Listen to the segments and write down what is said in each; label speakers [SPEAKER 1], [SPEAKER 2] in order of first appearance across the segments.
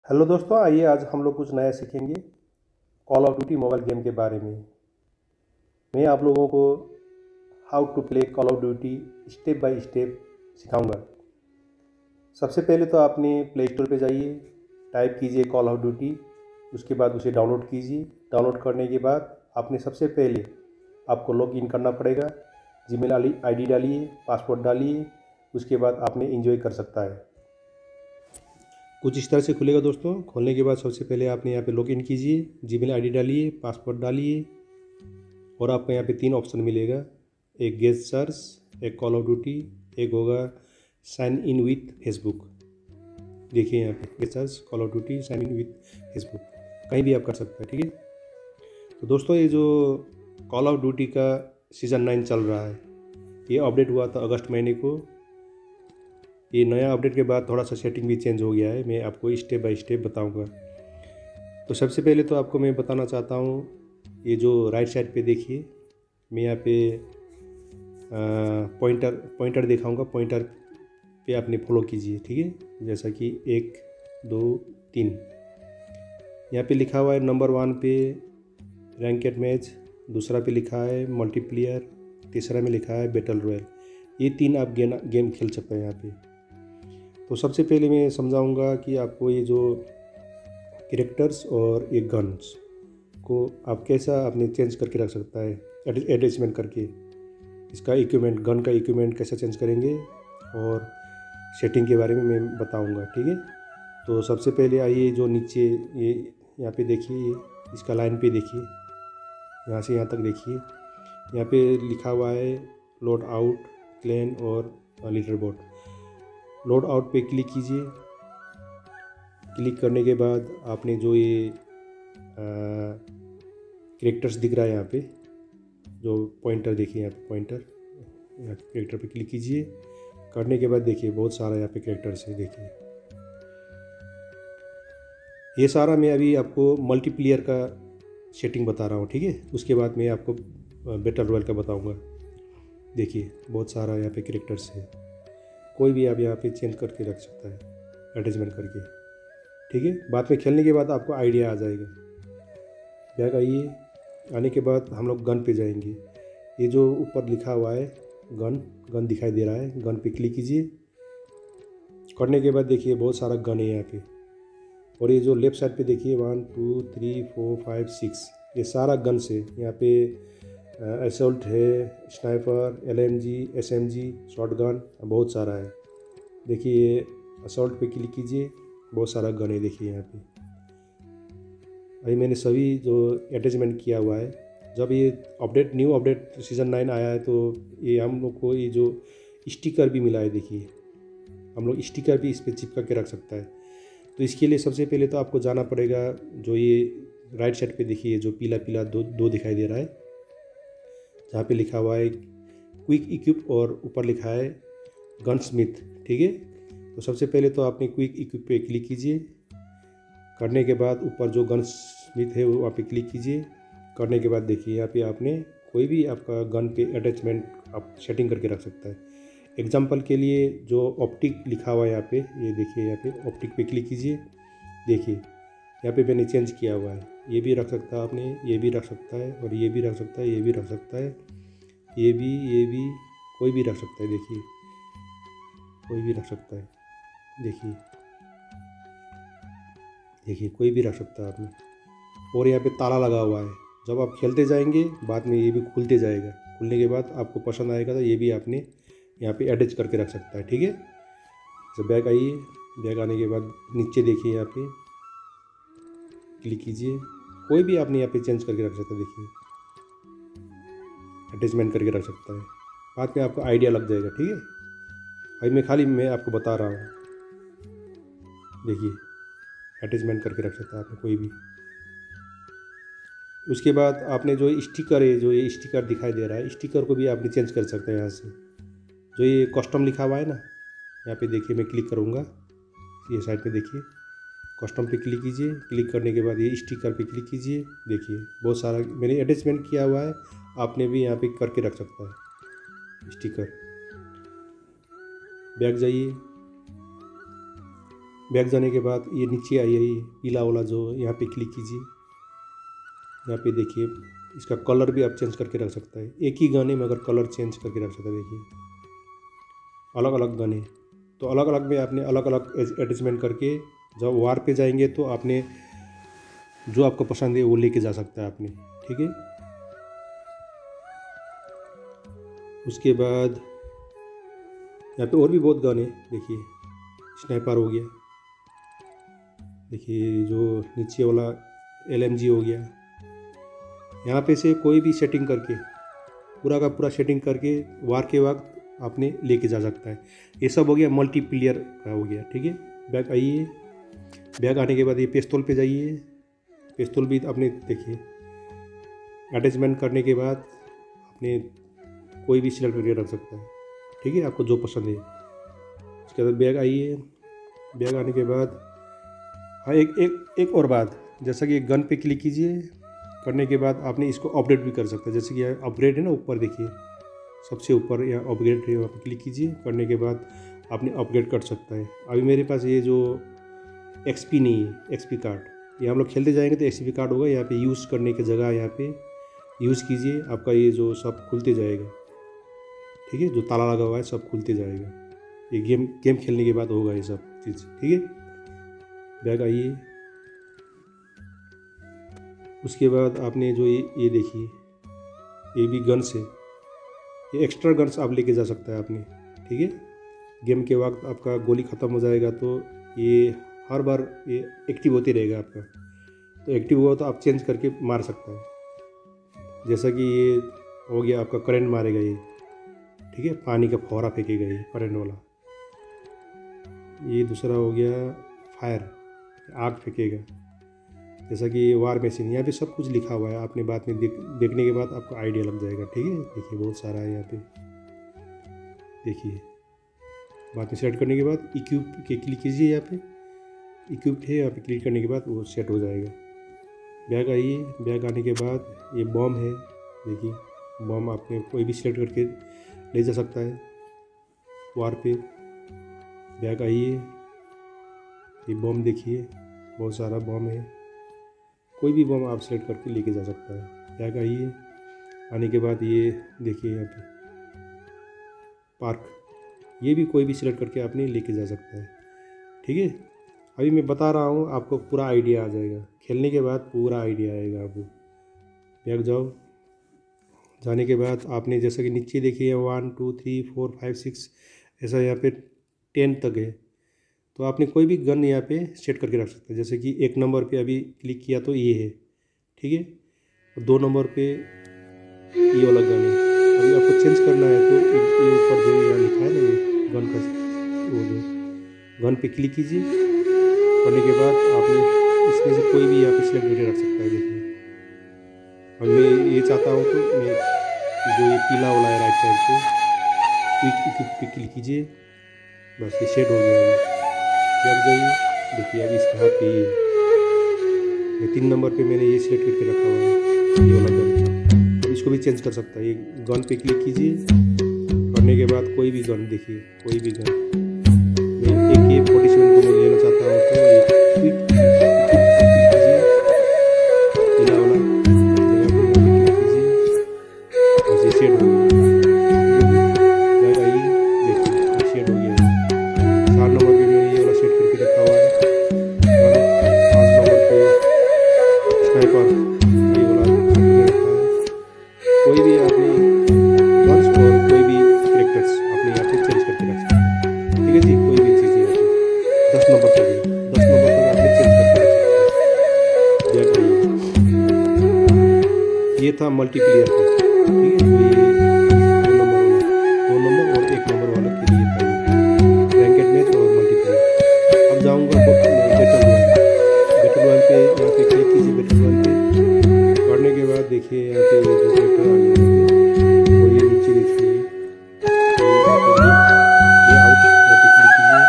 [SPEAKER 1] Hello दोस्तों, आइए आज हम लोग कुछ नया सीखेंगे Call of Duty mobile game के बारे में। मैं आप लोगों को how to play Call of Duty step by step सिखाऊंगा। सबसे पहले तो आपने प्ले स्टोर पे जाइए, टाइप कीजिए कॉल ऑफ ड्यूटी, उसके बाद उसे डाउनलोड कीजिए। डाउनलोड करने के बाद आपने सबसे पहले आपको लॉग इन करना पड़ेगा। जीमेल आईडी डालिए, पासवर्ड डालिए, उसके बाद आपने एंजॉय कर सकता है। कुछ इस तरह से खुलेगा दोस्तों। खोलने के बाद सबसे पहले आपने यहाँ पे लॉगिन कीजिए, जीमेल आईडी डालिए, पासवर्ड डालिए और आपको यहाँ पे 3 ऑप्शन मिलेगा। एक गेस्ट सर्च, एक कॉल ऑफ ड्यूटी, एक होगा साइन इन विथ फेसबुक। देखिए यहाँ पे guest search, Call of Duty, sign in with Facebook, कहीं भी आप कर सकते हैं। ठीक है, तो दोस्तों ये जो कॉल ऑफ ड्यूटी का सीज़न 9 चल रहा है, ये अपडेट हुआ था अगस्त महीने को। ये नया अपडेट के बाद थोड़ा सा सेटिंग भी चेंज हो गया है, मैं आपको स्टेप बाय स्टेप बताऊंगा। तो सबसे पहले तो आपको मैं बताना चाहता हूँ, ये जो राइट साइड पे देखिए, मैं यहाँ पे पॉइंटर दिखाऊंगा। पॉइंटर पे आपने फॉलो कीजिए। ठीक है, जैसा कि 1 2 3 यहाँ पे लिखा हुआ है। नंबर 1 पे रैंकेड मैच, दूसरा पे लिखा है मल्टीप्लेयर, तीसरा में लिखा है बैटल रॉयल। ये 3 आप गेम खेल सकते हैं यहाँ पे। तो सबसे पहले मैं समझाऊंगा कि आपको ये जो कैरेक्टर्स और ये गन्स को आप कैसा आपने चेंज करके रख सकता है, अटैचमेंट करके। इसका इक्विपमेंट, गन का इक्विपमेंट कैसा चेंज करेंगे और सेटिंग के बारे में मैं बताऊंगा। ठीक है, तो सबसे पहले आइए जो नीचे ये यहाँ पे देखिए, इसका लाइन पे देखिए, यहाँ से यहाँ तक देखिए। यहाँ पे लिखा हुआ है लोड आउट, क्लैन और लीडर बोर्ड। लोड आउट पे क्लिक कीजिए। क्लिक करने के बाद आपने जो ये कैरेक्टर्स दिख रहा है यहाँ पे, जो पॉइंटर देखिए, यहाँ पे पॉइंटर, यहाँ कैरेक्टर पे क्लिक कीजिए। करने के बाद देखिए बहुत सारा यहाँ पे कैरेक्टर्स है। देखिए ये सारा मैं अभी आपको मल्टीप्लेयर का सेटिंग बता रहा हूँ। ठीक है, उसके बाद मैं आपको बैटल रॉयल का बताऊँगा। देखिए बहुत सारा यहाँ पे कैरेक्टर्स है, कोई भी आप यहाँ पे चेंज करके रख सकता है, अटैचमेंट करके। ठीक है, बाद में खेलने के बाद आपको आइडिया आ जाएगा। बैक आइए, आने के बाद हम लोग गन पे जाएंगे। ये जो ऊपर लिखा हुआ है गन दिखाई दे रहा है, गन पे क्लिक कीजिए। करने के बाद देखिए बहुत सारा गन है यहाँ पे, और ये जो लेफ्ट साइड पे देखिए 1 2 3 4 5 6, ये सारा गन से यहाँ पे असॉल्ट है, स्नाइपर, LMG, SMG, शॉटगन, बहुत सारा है। देखिए ये असॉल्ट पे क्लिक कीजिए, बहुत सारा गन है। देखिए यहाँ पे अभी मैंने सभी जो अटैचमेंट किया हुआ है। जब ये न्यू अपडेट सीज़न 9 आया है, तो ये हम लोग को ये जो स्टिकर भी मिला है। देखिए हम लोग स्टिकर भी इस पर चिपका के रख सकता है। तो इसके लिए सबसे पहले तो आपको जाना पड़ेगा, जो ये राइट साइड पे देखिए जो पीला पीला दो दिखाई दे रहा है, जहाँ पे लिखा हुआ है क्विक इक्विप और ऊपर लिखा है गन स्मिथ। ठीक है, तो सबसे पहले तो आपने क्विक इक्विप पे क्लिक कीजिए। करने के बाद ऊपर जो गन स्मिथ है वहाँ पे क्लिक कीजिए। करने के बाद देखिए यहाँ पे आपने कोई भी आपका गन पे अटैचमेंट आप सेटिंग करके रख सकता है। एग्जाम्पल के लिए जो ऑप्टिक लिखा हुआ है यहाँ पे, ये देखिए यहाँ पे ऑप्टिक पे क्लिक कीजिए। देखिए यहाँ पे मैंने चेंज किया हुआ है, ये भी रख सकता है आपने, ये भी रख सकता है, और ये भी रख सकता है, ये भी रख सकता है, ये भी कोई भी रख सकता है। देखिए कोई भी रख सकता है। देखिए कोई भी रख सकता है आपने। और यहाँ पे ताला लगा हुआ है, जब आप खेलते जाएंगे बाद में ये भी खुलते जाएगा। खुलने के बाद आपको पसंद आएगा तो ये भी आपने यहाँ पे अटैच करके रख सकता है। ठीक है, तो बैक आइए। बैक आने के बाद नीचे देखिए, यहाँ पे क्लिक कीजिए। कोई भी आपने यहाँ पे चेंज करके रख सकता है। देखिए अटैचमेंट करके रख सकता है, बाद में आपको आइडिया लग जाएगा। ठीक है, अभी मैं आपको बता रहा हूँ। देखिए अटैचमेंट करके रख सकता है आपने कोई भी। उसके बाद आपने जो स्टिकर है, जो ये स्टिकर दिखाई दे रहा है, स्टिकर को भी आपने चेंज कर सकते हैं यहाँ से। जो ये कस्टम लिखा हुआ है ना, यहाँ पे देखिए मैं क्लिक करूँगा, ये साइड पे देखिए कस्टम पे क्लिक कीजिए। क्लिक करने के बाद ये स्टिकर पे क्लिक कीजिए। देखिए बहुत सारा मैंने अटैचमेंट किया हुआ है, आपने भी यहाँ पे करके रख सकता है स्टिकर। बैक जाइए, बैक जाने के बाद ये नीचे आइए, ये पीला वाला जो यहाँ पे क्लिक कीजिए। यहाँ पे देखिए इसका कलर भी आप चेंज करके रख सकता है। एक ही गाने में अगर कलर चेंज करके रख सकता है, देखिए अलग अलग गाने, तो अलग अलग में आपने अलग अलग एडजस्टमेंट करके जब वार पे जाएंगे तो आपने जो आपको पसंद है वो लेके जा सकता है आपने, ठीक है। उसके बाद यहाँ पे और भी बहुत गाने, देखिए स्नाइपर हो गया, देखिए जो नीचे वाला LMG हो गया। यहाँ पे से कोई भी सेटिंग करके पूरा का पूरा सेटिंग करके वार के वक्त आपने लेके जा सकता है। ये सब हो गया मल्टीप्लेयर का हो गया, ठीक है। बैक आइए, बैक आने के बाद ये पिस्तौल पे जाइए। पिस्तौल भी आपने देखिए अटैचमेंट करने के बाद आपने कोई भी सिलेक्ट करके रख सकता है, ठीक है, आपको जो पसंद है। उसके बाद बैक आइए, बैक आने के बाद हाँ एक और बात, जैसा कि गन पे क्लिक कीजिए, करने के बाद आपने इसको अपडेट भी कर सकते हैं। जैसे कि अपग्रेड है ना, ऊपर देखिए सबसे ऊपर यहाँ अपग्रेड है, वहाँ पर क्लिक कीजिए। करने के बाद आपने अपग्रेड कर सकता है। अभी मेरे पास ये जो XP नहीं है, XP कार्ड, ये हम लोग खेलते जाएंगे तो XP कार्ड होगा। यहाँ पे यूज़ करने की जगह यहाँ पे यूज़ कीजिए, आपका ये जो सब खुलते जाएगा, ठीक है। जो ताला लगा हुआ है सब खुलते जाएगा। ये गेम खेलने के बाद होगा ये सब चीज़, ठीक है। बैक आइए, उसके बाद आपने जो ये देखिए ये भी गन्स है, ये एक्स्ट्रा गन्स आप लेके जा सकता है आपने, ठीक है। गेम के वक्त आपका गोली ख़त्म हो जाएगा तो ये हर बार ये एक्टिव होते रहेगा आपका, तो एक्टिव हुआ तो आप चेंज करके मार सकता है। जैसा कि ये हो गया आपका करंट मारेगा ये, ठीक है, पानी का फव्वारा फेंकेगा ये करंट वाला। ये दूसरा हो गया फायर, आग फेंकेगा। जैसा कि वार मशीन, यहाँ पे सब कुछ लिखा हुआ है, आपने बाद में देखने के बाद आपको आइडिया लग जाएगा, ठीक है। देखिए बहुत सारा है यहाँ पे, देखिए बाद में सेट करने के बाद इक्विप के क्लिक कीजिए। यहाँ पे इक्विप्ड है, यहाँ पे क्लिक करने के बाद वो सेट हो जाएगा। बैग आइए, बैग आने के बाद ये बॉम है, देखिए बॉम आपने कोई भी सेलेक्ट करके ले जा सकता है वार पे। बैग आइए, ये बॉम देखिए बहुत सारा बॉम है, कोई भी बम आप सेलेक्ट करके लेके जा सकता है। बैग आइए, आने के बाद ये देखिए यहाँ पे पार्क, ये भी कोई भी सिलेक्ट करके आपने लेके जा सकता है, ठीक है। अभी मैं बता रहा हूँ, आपको पूरा आइडिया आ जाएगा, खेलने के बाद पूरा आइडिया आएगा आपको। बैग जाओ, जाने के बाद आपने जैसा कि नीचे देखिए 1 2 3 4 5 6 ऐसा यहाँ पे 10 तक है, तो आपने कोई भी गन यहाँ पे सेट करके रख सकते हैं। जैसे कि 1 नंबर पे अभी क्लिक किया तो ये है, ठीक है। 2 नंबर पे ये वाला गन है। अभी आपको चेंज करना है तो ये ऊपर जो यहाँ लिखा है ना, ये गन का वो जो गन पे क्लिक कीजिए। करने के बाद आपने इसमें से कोई भी यहाँ पे सिलेक्ट करके रख सकता है। देखिए और मैं ये चाहता हूँ तो मैं जो ये पीला वाला है राइट साइड पे क्विक पे क्लिक कीजिए, बस ये सेट हो गया है। लग जाइए, देखिए अभी इसके हाथ पे ये 3 नंबर पे मैंने ये सिलेक्ट करके रखा हुआ है, ये वाला गन। अब इसको भी चेंज कर सकता है। ये गन पे क्लिक कीजिए, करने के बाद कोई भी गन, देखिए कोई भी गन, मैं AK-47 को मैं लेना चाहता हूँ तो ये क्विक कीजिए, पीला वाला क्लिक कीजिए, बस ये सेट हो गया। देखिए सेट हो गया। 4 नंबर पे मैंने ये वाला सेट करके रखा हुआ है। 5 नंबर पे स्नाइपर ये वाला सेट करके रखा है। कोई भी आपने गन्स और कोई भी कैरेक्टर्स आपने यहाँ पे चेंज करके रख सकते हैं, ठीक है जी। कोई भी चीज़ यहाँ पे 10 नंबर तक है, 10 नंबर तक आपने चेंज करके रख सकते हैं। ये था मल्टीप्लेयर का, ठीक है। ये 2 नंबर वाला, 2 नंबर और 1 नंबर वाला के लिए था रैंकेड मैच और मल्टीप्लेयर। अब जाऊँगा बैटल रॉयल। बैटल रॉयल पे यहाँ पे क्लिक कीजिए। बैटल रॉयल पे करने के बाद देखिए यहाँ पे जो कैरेक्टर आ गया वो ये नीचे देखिए, ये आउट यहाँ पे क्लिक कीजिए।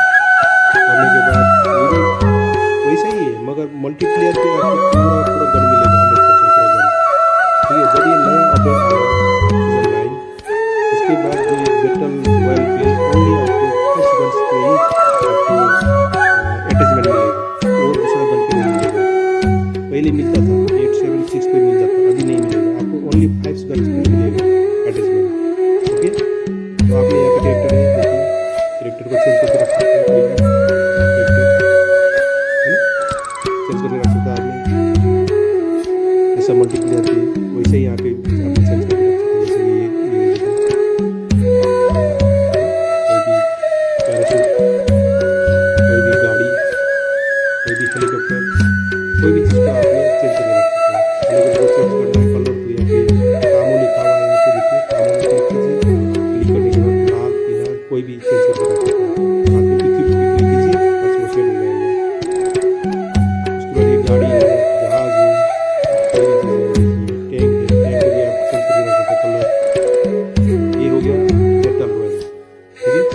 [SPEAKER 1] करने के बाद ये भी वैसा ही है, मगर मल्टीप्लेयर पे आपको पूरा पूरा गन मिलेगा, 100% पूरा गन, ठीक है। जब ये नया अपडेट आया सीजन 9, उसके बाद जो ये बैटल रॉयल पे ओनली आपको 10 गन्स पे ही आपको अटैचमेंट पहले मिलता था 876 पे मिल जाता, अभी नहीं मिलेगा आपको, ओनली 5 गन्स पे मिलेगा अटैचमेंट। ओके, तो आपने यहाँ पे कैरेक्टर है, देखिए कैरेक्टर को चेंज करके रख सकते हैं, कैरेक्टर है ना, चेंज करके रख सकते हैं आपने, जैसा मल्टीप्लेयर थी वैसे ही यहाँ पे आपने चेंज करके रख सकते हैं। जैसे ये पैराशूट, कोई भी गाड़ी, कोई भी हेलीकॉप्टर, कोई भी चीज़ को आपने चेंज करके रख सकते हैं। हेलीकॉप्टर चेंज करना है कलर, तो यहाँ पे कामो लिखा हुआ है, यहाँ पे देखिए कामो क्लिक कीजिए, क्लिक करने के बाद लाल पीला कोई भी चेंज करके रख सकते हैं। आप इक्विप क्लिक कीजिए, बस वो सेट हो जाएगा। उसके बाद ये गाड़ी है, जहाज है, कोई भी चीज़ है, टैंक है, टैंक को भी आप चेंज करके रख सकते हैं कलर। ये हो गया बैटल रॉयल, ठीक है।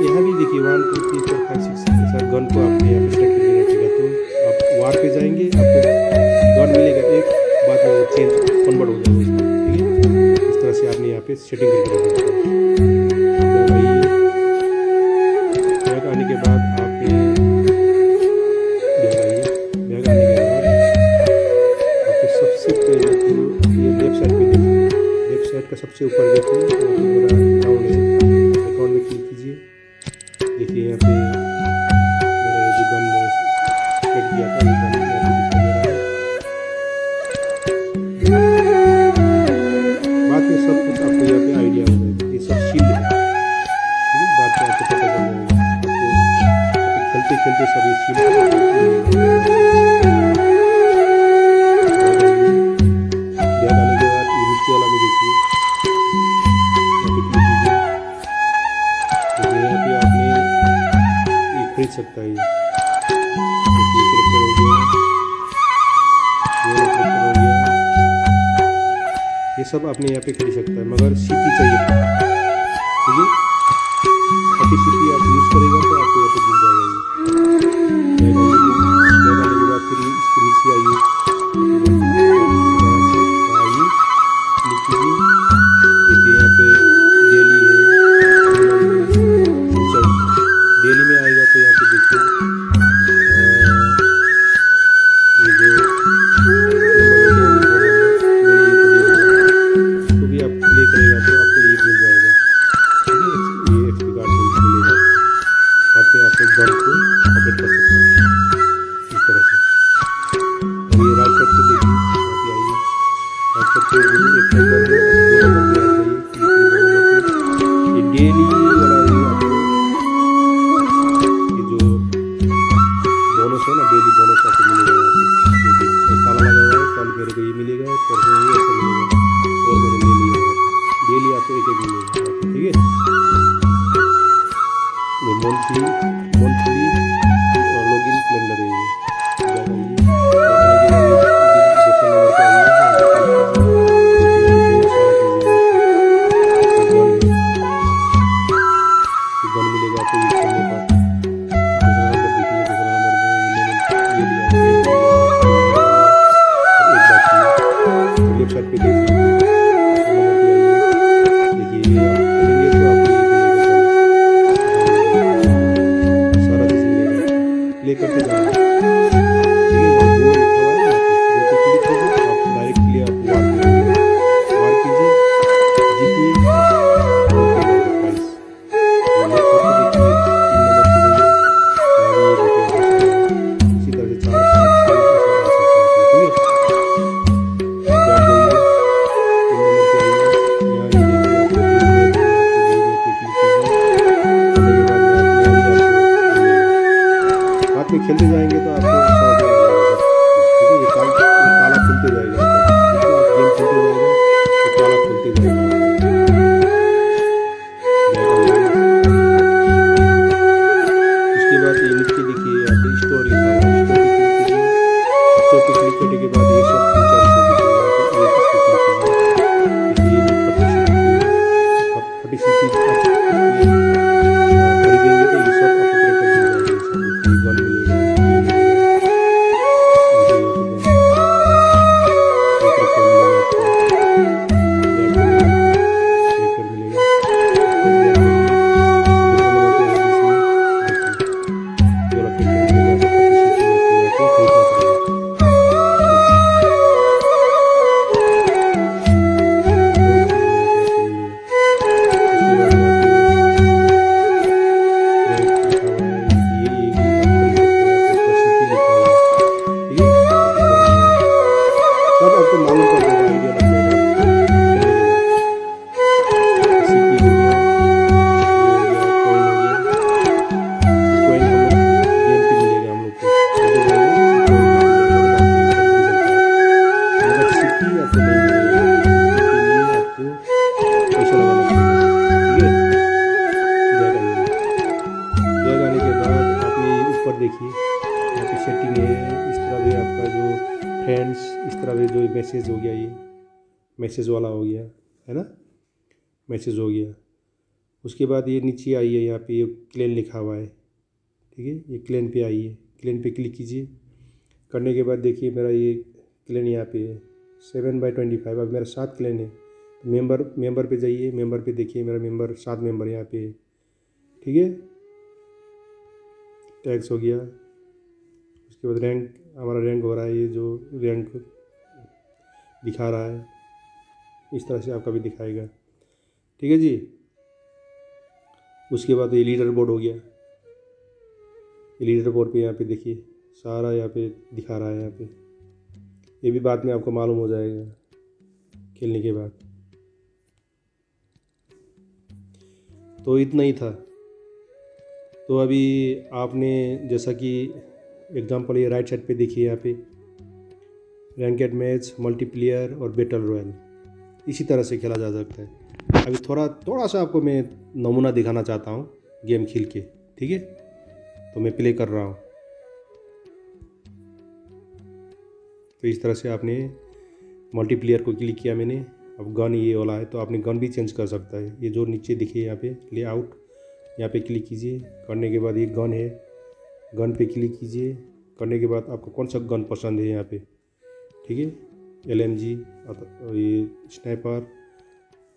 [SPEAKER 1] यहाँ भी देखिए 1 2 3 4 5 6 ऐसा गन को आपने यहाँ पे सेट करके रखिएगा, तो आप वार पे जाएंगे आपको गन मिलेगा एक, बाद में वो चेंज कन्वर्ट हो जाएगा उसमें, ठीक है। इस तरह से आपने यहाँ पे सेटिंग करके रख सकते हैं। बैग आने के बाद आपने बैग आने के बाद आपके सबसे पहले तो ये लेफ्ट साइड पे देखिए, लेफ्ट साइड का सबसे ऊपर देखिए मेरा अकाउंट है, अकाउंट में क्लिक कीजिए। देखिए यहाँ पे मेरा जो गन मैंने सेट किया था वो गन यहाँ पे दिखाई दे रहा है। बाद में सब कुछ आपको यहाँ पे आइडिया हो जाएगा, ये सब शील्ड है, ठीक है। बाद में आपको पता चल जाएगा, आपको खेलते खेलते सब ये शील्ड बैग आने के बाद ये नीचे वाला में देखिए, यहाँ पे क्लिक कीजिए। यहाँ पे आपने ये खरीद सकता है, ये कैरेक्टर हो गया, ये कैरेक्टर हो गया, ये सब आपने यहाँ पे खरीद सकता है, मगर सीपी चाहिए था, ठीक है। 30 सीपी आप यूज़ करेगा तो आपको यहाँ पे मिल जाएगा ये। बैग आने के बाद फिर इसके नीचे आइए, क्लिक कीजिए। देखिए यहाँ पे डेली है, डेली में आएगा तो यहाँ पे देखिए ये जो नंबर मैंने ये तो ले लिया, इसको भी आप प्ले करेगा तो आपको ये मिल जाएगा, ठीक है। ये एक्सपी कार्ड मिलेगा, बाद में आप गन को अपडेट कर सकते हैं इस तरह से। और ये राइट साइड पे देखिए, यहाँ पे आइए, राइट साइड पे एक नंबर है, 2 नंबर पे आ जाइए, ये डेली वाला ये आपको बोनस है ना, डेली बोनस आपको मिलेगा यहाँ पे। देखिए ताला लगा हुआ है, कल मेरे को ये मिलेगा, परसों ये ऐसा मिलेगा, और मैंने ले लिया है, डेली आपको एक एक मिलेगा, ठीक है। ये मंथली लॉगिन कैलेंडर है, ये गन मिलेगा आपको ये खेलने का। दूसरा नंबर देखिए, दूसरा नंबर में मैंने ये लिया, एक बात लेफ्ट साइड पे देखिए, दूसरा नंबर पे आइए, देखिए ये आप खेलेंगे तो आपको ये मिलेगा, सारा चीज़ मिलेगा, प्ले करते जाना, ठीक है। और वो लिखा हुआ है यहाँ पे, वो पे क्लिक कीजिए, आप डायरेक्टली आप वार कीजिए, जीतिए, प्राइस इसी तरह से 4 5 6 आ सकते हैं, ठीक है। बैठ जाइए, 3 नंबर पे आइए, यहाँ ये देखिए आपको क्लिक कीजिए, करने के बाद बाद में खेलते जाएंगे तो आपको समझ में आ जाएगा सब, ठीक है। ये ताला खुलते जाएगा, जितना आप गेम खेलते जाएगा तो ताला खुलते जाएगा। उसके बाद ये नीचे देखिए यहाँ पे स्टोर लिखा हुआ है, स्टोर पे क्लिक करने के बाद ये सब फीचर से देखिए, यहाँ पे एक इस पे क्लिक कीजिए, देखिए ये 30 सीपी खरीदेंगे तो ये सब आपको कैरेक्टर मिल जाएगा, ये गन मिलेगा, ये मिलेगा, यहाँ पे सेटिंग है, इस तरह भी आपका जो फ्रेंड्स, इस तरह भी जो मैसेज हो गया, ये मैसेज वाला हो गया है ना, मैसेज हो गया। उसके बाद ये नीचे आइए, यहाँ पे ये क्लेन लिखा हुआ है, ठीक है, ये क्लेन पे आइए, क्लेन पे क्लिक कीजिए। करने के बाद देखिए मेरा ये क्लेन यहाँ पे है 7/25। अब मेरा 7 क्लेन है। तो मेंबर पे जाइए, मेंबर पे देखिए मेरा मेंबर 7 मेंबर यहाँ पे है, ठीक है। टैक्स हो गया। उसके बाद रैंक, हमारा रैंक हो रहा है, ये जो रैंक दिखा रहा है इस तरह से आपका भी दिखाएगा, ठीक है जी। उसके बाद ये लीडर बोर्ड हो गया। ये लीडर बोर्ड पे यहाँ पे देखिए सारा यहाँ पे दिखा रहा है, यहाँ पे ये भी बाद में आपको मालूम हो जाएगा खेलने के बाद। तो इतना ही था। तो अभी आपने जैसा कि एग्जांपल ये राइट साइड पे देखिए, यहाँ पे रैंकेड मैच, मल्टीप्लेयर और बैटल रॉयल इसी तरह से खेला जा सकता है। अभी थोड़ा सा आपको मैं नमूना दिखाना चाहता हूँ गेम खेल के, ठीक है। तो मैं प्ले कर रहा हूँ। तो इस तरह से आपने मल्टीप्लेयर को क्लिक किया मैंने, अब गन ये वाला है तो आपने गन भी चेंज कर सकता है। ये जो नीचे दिखिए यहाँ पे लेआउट, यहाँ पे क्लिक कीजिए। करने के बाद ये गन है, गन पे क्लिक कीजिए। करने के बाद आपको कौन सा गन पसंद है यहाँ पे, ठीक है, LMG, ये स्नाइपर,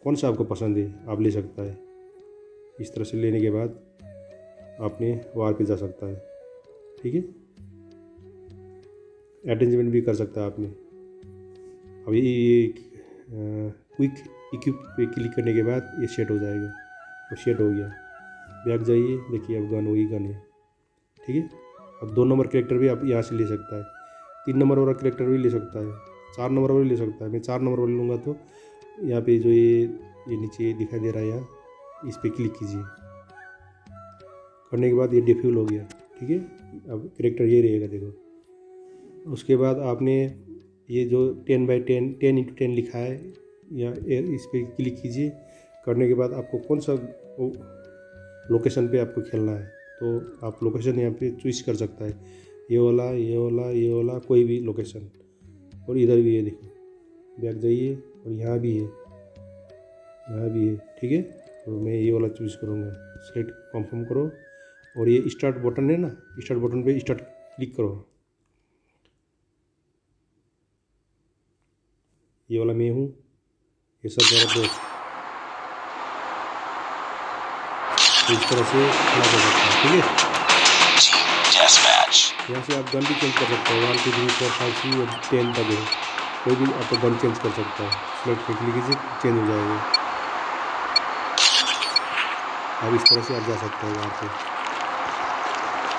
[SPEAKER 1] कौन सा आपको पसंद है आप ले सकता है। इस तरह से लेने के बाद आपने वार पे जा सकता है, ठीक है। अरेंजमेंट भी कर सकता है आपने। अभी ये क्विक इक्विप पे क्लिक करने के बाद ये सेट हो जाएगा। तो सेट हो गया। बैक जाइए, देखिए अब गन वही गन है, ठीक है। अब 2 नंबर कैरेक्टर भी आप यहाँ से ले सकता है, 3 नंबर वाला कैरेक्टर भी ले सकता है, 4 नंबर वाला ले सकता है। मैं 4 नंबर वाला लूँगा। तो यहाँ पे जो ये नीचे दिखाई दे रहा है यहाँ, इस पर क्लिक कीजिए। करने के बाद ये डिफ्यूल हो गया, ठीक है। अब कैरेक्टर ये रहेगा, देखो। उसके बाद आपने ये जो 10x10 लिखा है, या इस पर क्लिक कीजिए। करने के बाद आपको कौन सा लोकेशन पे आपको खेलना है, तो आप लोकेशन यहाँ पे चूज कर सकता है। ये वाला, ये वाला, ये वाला, कोई भी लोकेशन। और इधर भी है, देखो, बैक जाइए, और यहाँ भी है, यहाँ भी है, ठीक है। तो मैं ये वाला चूज़ करूँगा। सेलेक्ट कंफर्म करो, और ये स्टार्ट बटन है ना, स्टार्ट बटन पे स्टार्ट क्लिक करो। ये वाला मैं हूँ, ये सब मेरा दोस्त। तो इस तरह से खेला जा सकता है, ठीक है। यहाँ से आप गन भी चेंज कर सकते हैं, 1 2 3 4 5 6 10 तक है, कोई भी आपको गन चेंज कर सकता है। सेलेक्ट पे क्लिक कीजिए, चेंज हो जाएगा। अब इस तरह से आप जा सकते हैं वहाँ पे।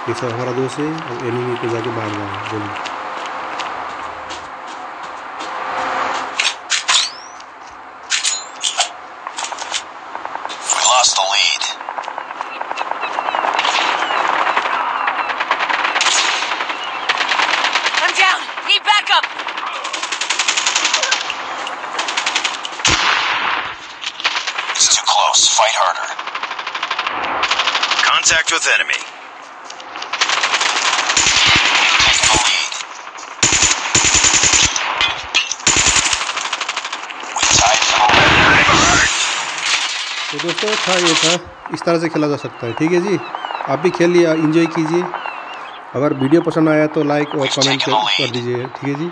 [SPEAKER 1] ये सब हमारा दोस्त है, और एनिमी पे जाके मारना है गोली।
[SPEAKER 2] Fight harder. Contact with enemy. Take the lead. We tied for the
[SPEAKER 1] तो दोस्तों था ये था, इस तरह से खेला जा सकता है, ठीक है जी। आप भी खेल लिया, एंजॉय कीजिए। अगर वीडियो पसंद आया तो लाइक और कमेंट कर दीजिए, ठीक है जी।